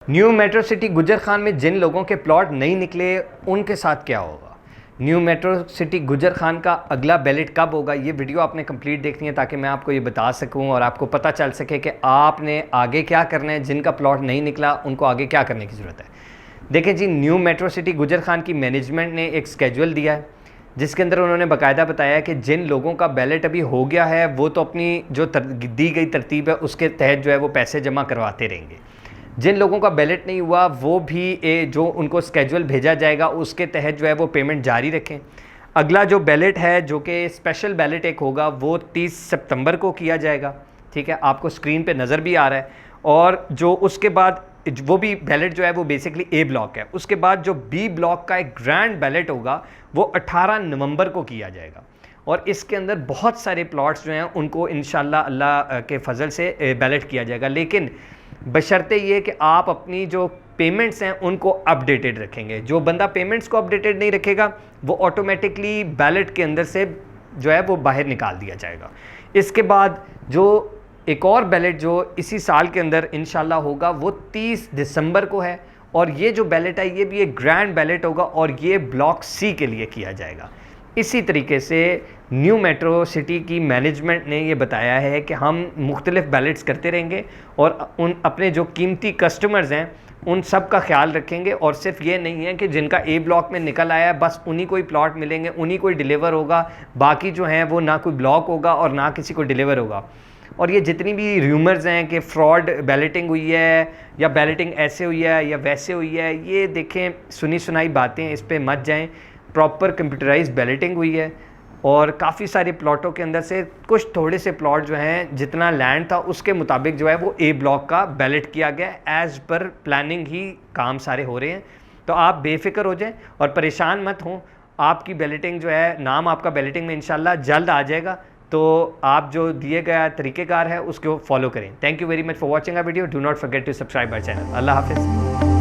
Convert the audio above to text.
New metro city गुजर खान में जिन लोगों के प्लॉट नहीं निकले उनके साथ क्या होगा। न्यू मेट्रो सिटी गुजर खान का अगला बैलेट कब होगा, ये वीडियो आपने कंप्लीट देखनी है ताकि मैं आपको ये बता सकूं और आपको पता चल सके कि आपने आगे क्या करना है। जिनका प्लॉट नहीं निकला उनको आगे क्या करने की ज़रूरत है। देखें जी, न्यू मेट्रो सिटी गुजर खान की मैनेजमेंट ने एक स्केड्यूल दिया है जिसके अंदर उन्होंने बाकायदा बताया कि जिन लोगों का बैलेट अभी हो गया है वो तो अपनी जो दी गई तरतीब है उसके तहत जो है वो पैसे जमा करवाते रहेंगे। जिन लोगों का बैलेट नहीं हुआ वो भी जो उनको स्केड्यूल भेजा जाएगा उसके तहत जो है वो पेमेंट जारी रखें। अगला जो बैलेट है जो कि स्पेशल बैलेट एक होगा वो 30 सितंबर को किया जाएगा। ठीक है, आपको स्क्रीन पे नज़र भी आ रहा है। और जो उसके बाद वो भी बैलेट जो है वो बेसिकली ए ब्लॉक है। उसके बाद जो बी ब्लॉक का एक ग्रैंड बैलेट होगा वो 18 नवंबर को किया जाएगा। और इसके अंदर बहुत सारे प्लॉट्स जो हैं उनको इंशाल्लाह अल्लाह के फजल से बैलेट किया जाएगा, लेकिन बशर्ते ये कि आप अपनी जो पेमेंट्स हैं उनको अपडेटेड रखेंगे। जो बंदा पेमेंट्स को अपडेटेड नहीं रखेगा वो ऑटोमेटिकली बैलेट के अंदर से जो है वो बाहर निकाल दिया जाएगा। इसके बाद जो एक और बैलेट जो इसी साल के अंदर इंशाल्लाह होगा वो 30 दिसंबर को है। और ये जो बैलेट है ये भी एक ग्रैंड बैलेट होगा और ये ब्लॉक सी के लिए किया जाएगा। इसी तरीके से न्यू मेट्रो सिटी की मैनेजमेंट ने ये बताया है कि हम मुख्तलिफ बैलेट्स करते रहेंगे और उन अपने जो कीमती कस्टमर्स हैं उन सब का ख्याल रखेंगे। और सिर्फ ये नहीं है कि जिनका ए ब्लॉक में निकल आया है बस उन्हीं को ही प्लॉट मिलेंगे, उन्हीं को ही डिलीवर होगा, बाकी जो हैं वो ना कोई ब्लॉक होगा और ना किसी को डिलीवर होगा। और ये जितनी भी र्यूमर्स हैं कि फ्रॉड बैलेटिंग हुई है या बैलेटिंग ऐसे हुई है या वैसे हुई है, ये देखें सुनी सुनाई बातें, इस पर मत जाएं। प्रॉपर कंप्यूटराइज बैलेटिंग हुई है और काफ़ी सारे प्लॉटों के अंदर से कुछ थोड़े से प्लॉट जो हैं जितना लैंड था उसके मुताबिक जो है वो ए ब्लॉक का बैलेट किया गया। एज़ पर प्लानिंग ही काम सारे हो रहे हैं। तो आप बेफिक्र हो जाएं और परेशान मत हों। आपकी बैलेटिंग जो है, नाम आपका बैलेटिंग में इंशाल्लाह जल्द आ जाएगा। तो आप जो दिए गया तरीक़ेकार है उसको फॉलो करें। Thank you very much for watching our video. Do not forget to subscribe our channel. अल्लाह हाफिज़।